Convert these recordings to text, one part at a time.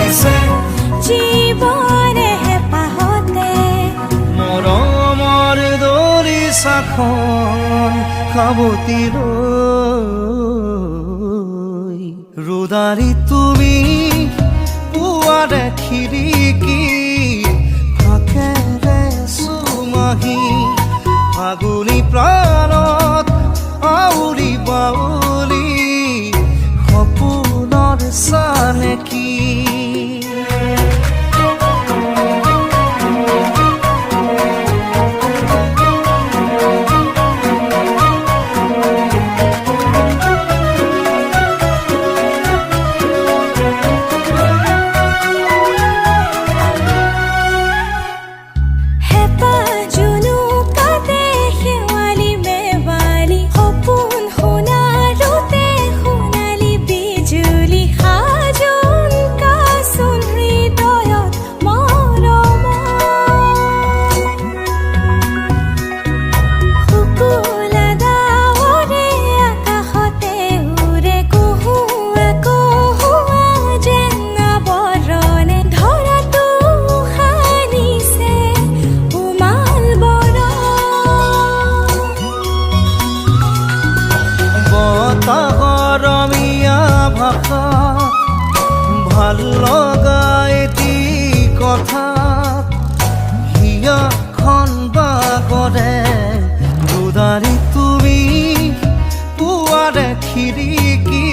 বাজিছে জীৱনে হেঁপাহতে মৰমৰ দৰিচাখন সাৱটি লৈ ৰুদাৰি তুমি পুৱাৰে খিৰিকী ফাকেৰে চুমাহি ফাগুনী প্ৰাণত আউৰি বাউলি সপোনৰ চানেকি ভাল লগা এটি কথা হিয়াখন বাগৰে ৰুদাৰি তুমি পুৱাৰে খিৰিকী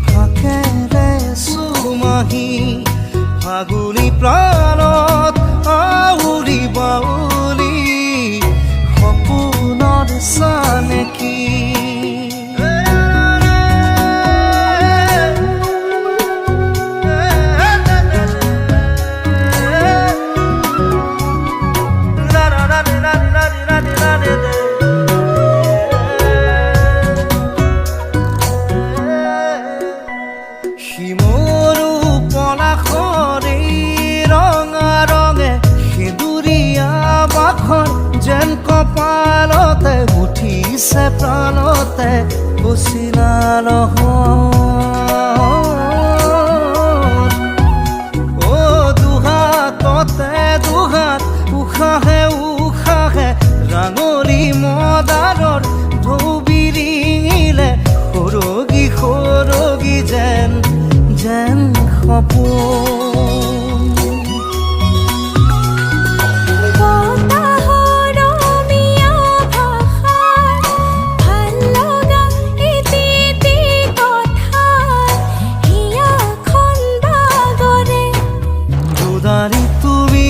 ফাকেৰে চুমাহি ফাগুনী প্ৰাণত আউৰি বাউলি সপোনৰ চানেকি শিমৰু পলাশৰে ৰঙা ৰঙে সেঁদুৰীয়া বাখন যেন কপালতে উঠিছে প্ৰাণতে বচিলা নহয় দুহাততে দুহাত উশাহে উশাহে ৰাঙলী মদাৰৰ ঢৌ বিৰিঙিলে সৰগী সৰগী যেন যেন সপোন বতাহৰমীয়া ভাষাৰ ভাল লগা এটি কথা হিয়াখন বাগৰে ৰুদাৰি তুমি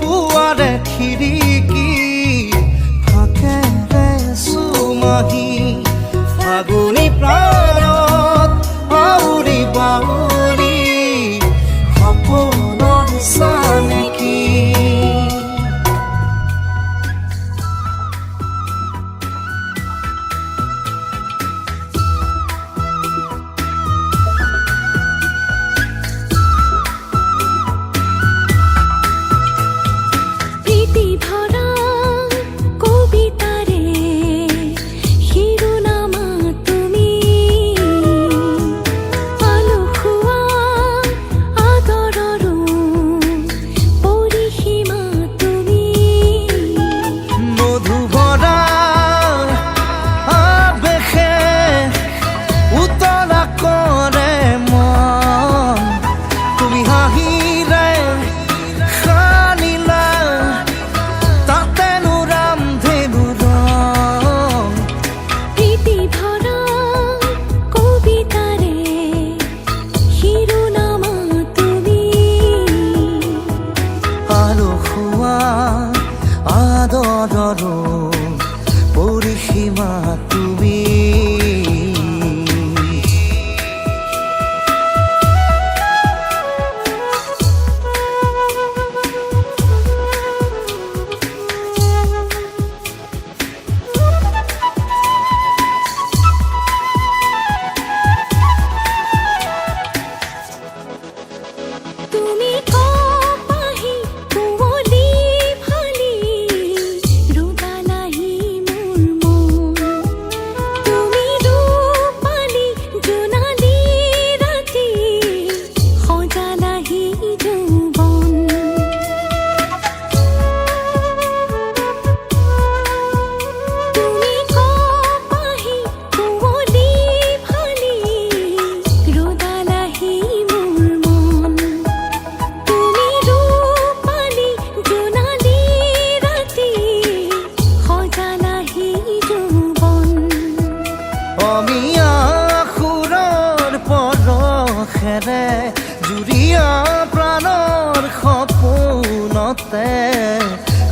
পুৱাৰে খিৰিকী ফাকেৰে চুমাহি ফাগুনী প্ৰাণত আউৰি বাউলি সপোনৰ চানেকি প্ৰীতি ভৰা কবিতাৰে শিৰোনামা তুমি আলসুৱা আদৰৰো পৰিসীমা তুমি মধুভৰা আবেশে উতলা কৰে মন তুমি হাঁহিৰে সানিলা তাতেনো ৰামধেনু ৰং প্ৰীতি ভৰা কবিতাৰে শিৰোনামা তুমি আলসুৱা আদৰৰো পৰিসীমা তুমি তুমি কপাহি কুঁৱলী ফালি ৰুদালাহি মোৰ মন তুমি ৰূপালী জোনালী ৰাতি জুৰিয়া প্ৰাণৰ সপোনতে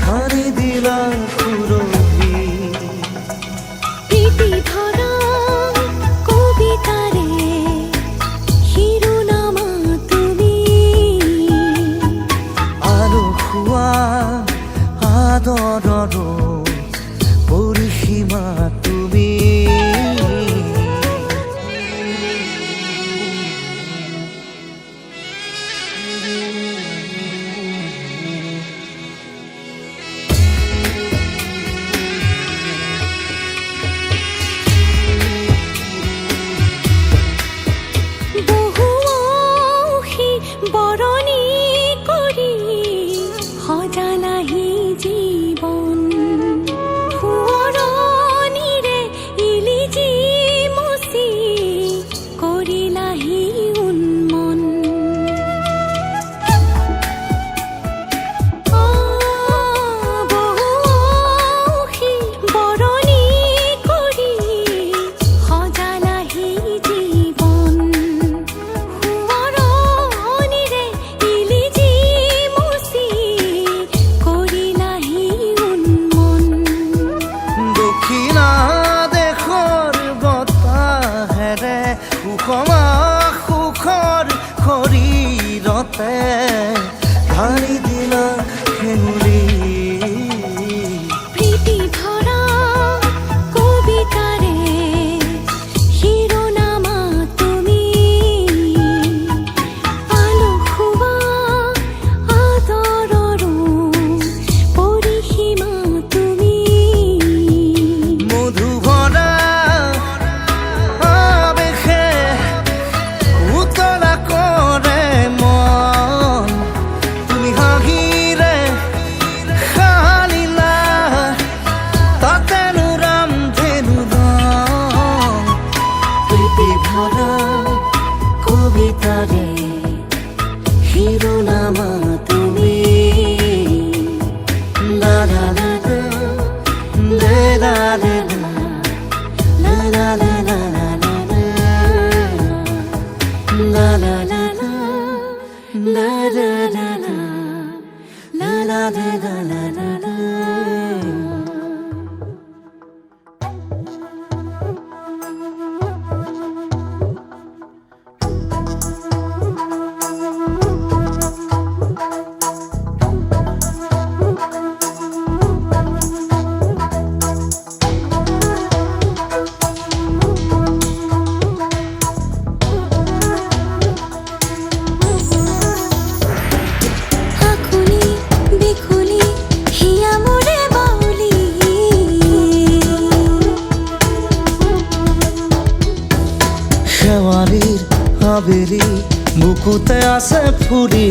হাৰি দিলা সুৰভি প্ৰীতি ভৰা কবিতাৰে শিৰোনামা তুমি আৰু খোৱা আদৰৰো পৰিসীমা তুমি বহু বৰণী কৰি সজালাহি জীৱন সোঁৱৰণিৰে ইলিজি মচি কৰিলাহি উন্মন বহু বৰণী কৰি সজালাহি জীৱন সোঁৱৰণিৰে ইলিজি মচি কৰিলাহি উন্মন দক্ষিণা দেশৰ বতাহেৰে সুষমা সুখৰ শৰীৰতে ঢালি দিলা সেনুলি প্ৰীতি ভৰা কবিতাৰে শিৰোনামা তুমি আলসুৱা আদৰৰো পৰিসীমা তুমি মধুভৰা আবেশে উতলা কৰে মন তুমি হাঁহিৰে সালিলা তাতেনো ৰামধেনু ৰং প্ৰীতি ভৰা কবিতাৰে শিৰোনামা তুমি লা লা লা লা লা লা লা লা লা লা লা লা লা লা লা লা লা আকুলি বিকুলি হিয়া মোৰে বাউলি শেৱালিৰ আবেলি বুকুতে আছে ফুৰি